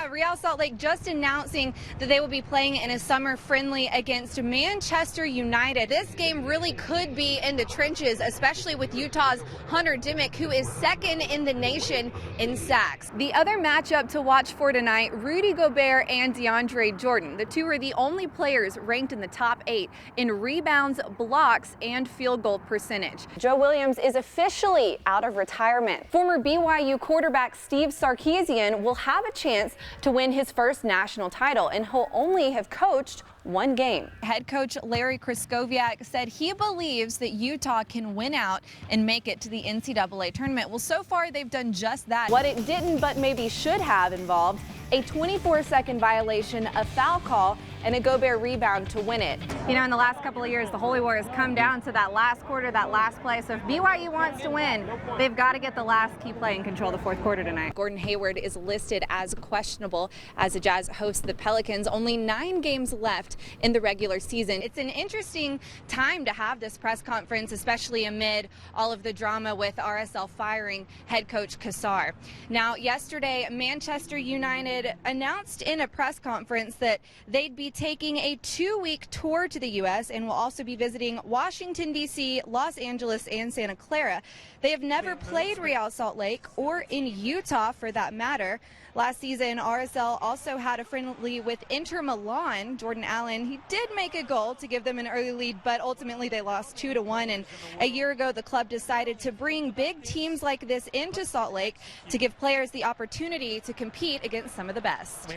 Yeah, Real Salt Lake just announcing that they will be playing in a summer friendly against Manchester United. This game really could be in the trenches, especially with Utah's Hunter Dimick, who is second in the nation in sacks. The other matchup to watch for tonight, Rudy Gobert and DeAndre Jordan. The two are the only players ranked in the top 8 in rebounds, blocks, and field goal percentage. Joe Williams is officially out of retirement. Former BYU quarterback Steve Sarkisian will have a chance to win his first national title, and he'll only have coached one game. Head coach Larry Kraskowiak said he believes that Utah can win out and make it to the NCAA tournament. Well, so far they've done just that. What it didn't but maybe should have involved a 24-second violation, a foul call, and a Gobert rebound to win it. You know, in the last couple of years, the Holy War has come down to that last quarter, that last play. So if BYU wants to win, they've got to get the last key play and control the fourth quarter tonight. Gordon Hayward is listed as questionable as the Jazz host the Pelicans. Only 9 games left in the regular season. It's an interesting time to have this press conference, especially amid all of the drama with RSL firing head coach Kassar. Now, yesterday, Manchester United announced in a press conference that they'd be taking a 2-week tour to the U.S. and will also be visiting Washington, D.C., Los Angeles, and Santa Clara. They have never played Real Salt Lake or in Utah for that matter. Last season, RSL also had a friendly with Inter Milan. Jordan Allen, he did make a goal to give them an early lead, but ultimately they lost 2-1. And a year ago, the club decided to bring big teams like this into Salt Lake to give players the opportunity to compete against some of the best.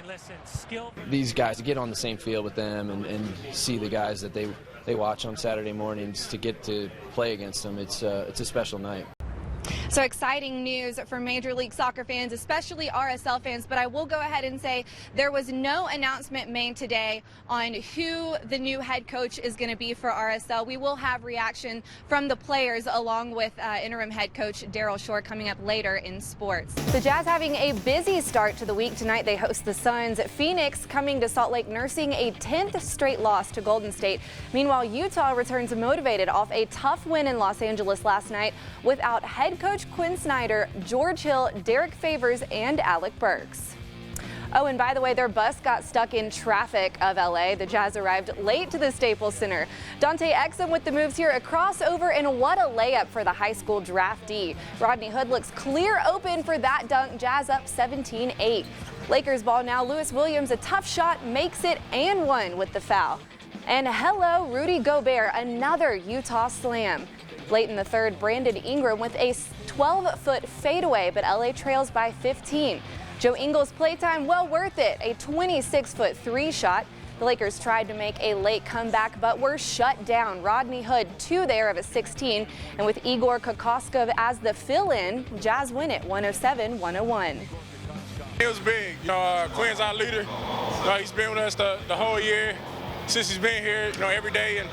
These guys, to get on the same field with them and see the guys that they watch on Saturday mornings, to get to play against them, it's a special night. So exciting news for Major League Soccer fans, especially RSL fans, but I will go ahead and say there was no announcement made today on who the new head coach is going to be for RSL. We will have reaction from the players along with interim head coach Daryl Shore coming up later in sports. The Jazz having a busy start to the week. Tonight they host the Suns. Phoenix coming to Salt Lake nursing a 10th straight loss to Golden State. Meanwhile, Utah returns motivated off a tough win in Los Angeles last night without head coach Quinn Snyder, George Hill, Derek Favors, and Alec Burks. Oh, and by the way, their bus got stuck in traffic of LA. The Jazz arrived late to the Staples Center. Dante Exum with the moves here, a crossover, and what a layup for the high school draftee. Rodney Hood looks clear open for that dunk. Jazz up 17-8. Lakers ball now. Lewis Williams, a tough shot, makes it and one with the foul. And hello, Rudy Gobert, another Utah slam. Late in the third, Brandon Ingram with a 12-foot fadeaway, but LA trails by 15. Joe Ingles' playtime, well worth it, a 26-foot 3-shot. The Lakers tried to make a late comeback, but were shut down. Rodney Hood, 2 there of a 16, and with Igor Kokoskov as the fill-in, Jazz win it 107-101. It was big. Quinn's our leader. He's been with us the whole year since he's been here, every day. And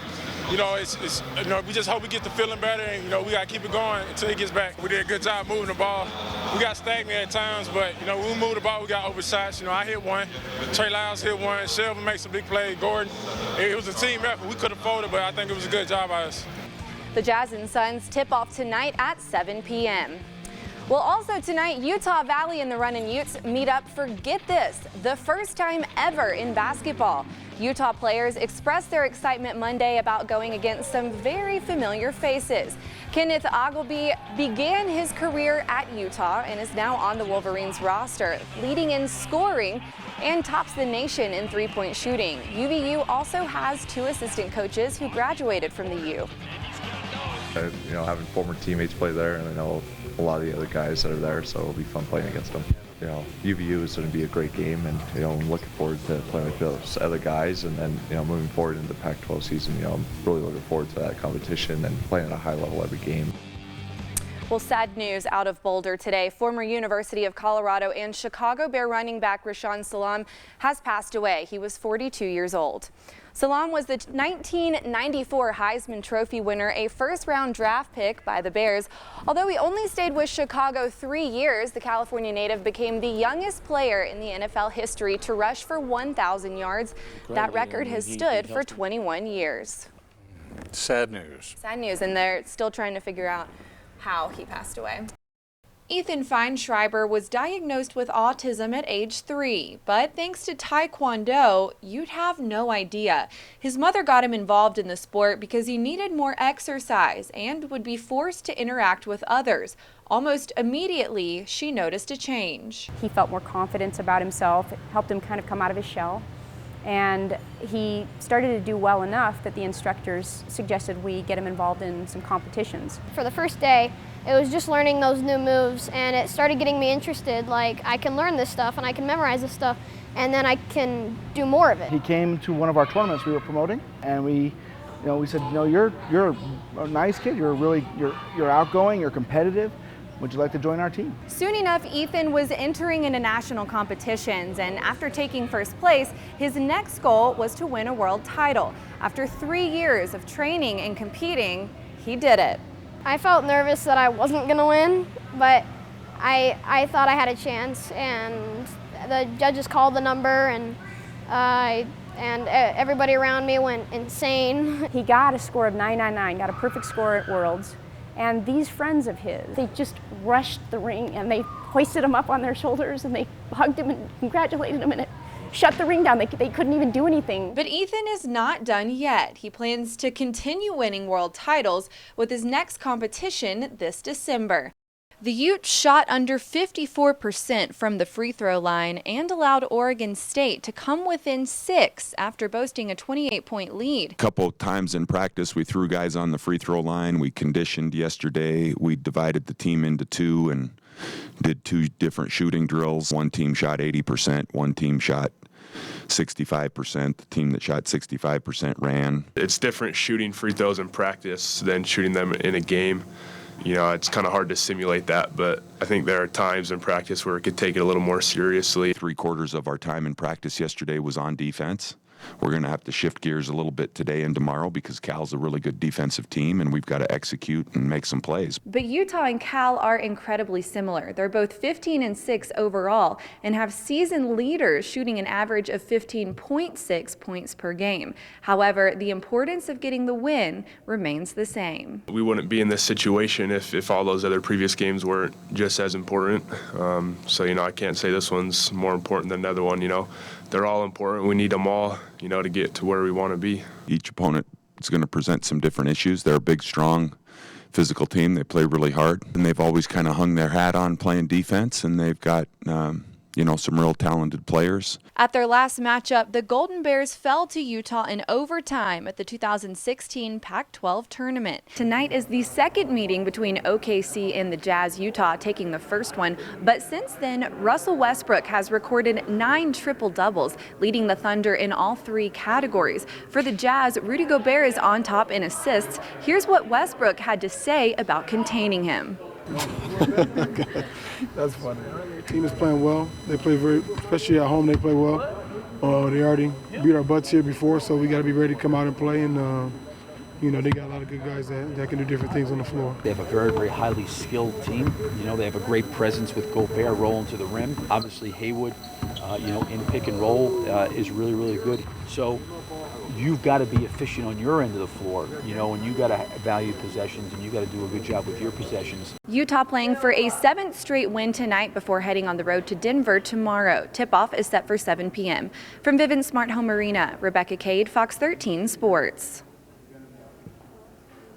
we just hope we get the feeling better, and we got to keep it going until he gets back. We did a good job moving the ball. We got stagnant at times, but when we moved the ball, we got overshots. I hit one, Trey Lyles hit one, Shelvin made some big plays, Gordon. It was a team effort. We could have folded, but I think it was a good job by us. The Jazz and Suns tip off tonight at 7 p.m. Well, also tonight, Utah Valley and the Runnin' Utes meet up for, get this, the first time ever in basketball. Utah players expressed their excitement Monday about going against some very familiar faces. Kenneth Ogilvie began his career at Utah and is now on the Wolverines roster, leading in scoring and tops the nation in three-point shooting. UVU also has 2 assistant coaches who graduated from the U. Having former teammates play there, and I know a lot of the other guys that are there, so it'll be fun playing against them. UVU is going to be a great game, and I'm looking forward to playing with those other guys, and then moving forward into the Pac-12 season. I'm really looking forward to that competition and playing at a high level every game. Well, sad news out of Boulder today. Former University of Colorado and Chicago Bear running back Rashawn Salaam has passed away. He was 42 years old. Salaam was the 1994 Heisman Trophy winner, a first-round draft pick by the Bears. Although he only stayed with Chicago 3 years, the California native became the youngest player in the NFL history to rush for 1,000 yards. That record has stood for 21 years. Sad news. Sad news, and they're still trying to figure out how he passed away. Ethan Feinschreiber was diagnosed with autism at age 3, but thanks to Taekwondo, you'd have no idea. His mother got him involved in the sport because he needed more exercise and would be forced to interact with others. Almost immediately, she noticed a change. He felt more confidence about himself. It helped him kind of come out of his shell. And he started to do well enough that the instructors suggested we get him involved in some competitions. For the first day, it was just learning those new moves, and it started getting me interested. Like, I can learn this stuff and I can memorize this stuff, and then I can do more of it. He came to one of our tournaments we were promoting, and we said, you're a nice kid. You're outgoing. You're competitive. Would you like to join our team? Soon enough, Ethan was entering into national competitions, and after taking first place, his next goal was to win a world title. After 3 years of training and competing, he did it. I felt nervous that I wasn't going to win, but I thought I had a chance, and the judges called the number, and everybody around me went insane. He got a score of 999, got a perfect score at Worlds. And these friends of his, they just rushed the ring and they hoisted him up on their shoulders and they hugged him and congratulated him, and it shut the ring down. They couldn't even do anything. But Ethan is not done yet. He plans to continue winning world titles with his next competition this December. The Ute shot under 54% from the free throw line and allowed Oregon State to come within 6 after boasting a 28-point lead. A couple of times in practice, we threw guys on the free throw line. We conditioned yesterday. We divided the team into 2 and did 2 different shooting drills. One team shot 80%, one team shot 65%. The team that shot 65% ran. It's different shooting free throws in practice than shooting them in a game. It's kind of hard to simulate that, but I think there are times in practice where we could take it a little more seriously. 3/4 of our time in practice yesterday was on defense. We're going to have to shift gears a little bit today and tomorrow because Cal's a really good defensive team and we've got to execute and make some plays. But Utah and Cal are incredibly similar. They're both 15 and 6 overall and have season leaders shooting an average of 15.6 points per game. However, the importance of getting the win remains the same. We wouldn't be in this situation if all those other previous games weren't just as important. I can't say this one's more important than the other one. They're all important. We need them all, to get to where we want to be. Each opponent is going to present some different issues. They're a big, strong, physical team. They play really hard, and they've always kind of hung their hat on playing defense, and they've got some real talented players. At their last matchup, the Golden Bears fell to Utah in overtime at the 2016 Pac-12 tournament. Tonight is the second meeting between OKC and the Jazz, Utah taking the first one. But since then, Russell Westbrook has recorded 9 triple-doubles, leading the Thunder in all 3 categories. For the Jazz, Rudy Gobert is on top in assists. Here's what Westbrook had to say about containing him. That's funny. The team is playing well. They play especially at home, they play well. They already beat our butts here before, so we got to be ready to come out and play. And, they got a lot of good guys that can do different things on the floor. They have a very, very highly skilled team. They have a great presence with Gobert rolling to the rim. Obviously, Haywood, in pick and roll is really, really good. So you've got to be efficient on your end of the floor, and you got to value possessions, and you got to do a good job with your possessions. Utah playing for a 7th straight win tonight before heading on the road to Denver tomorrow. Tip-off is set for 7 p.m. From Vivint Smart Home Arena, Rebecca Cade, Fox 13 Sports.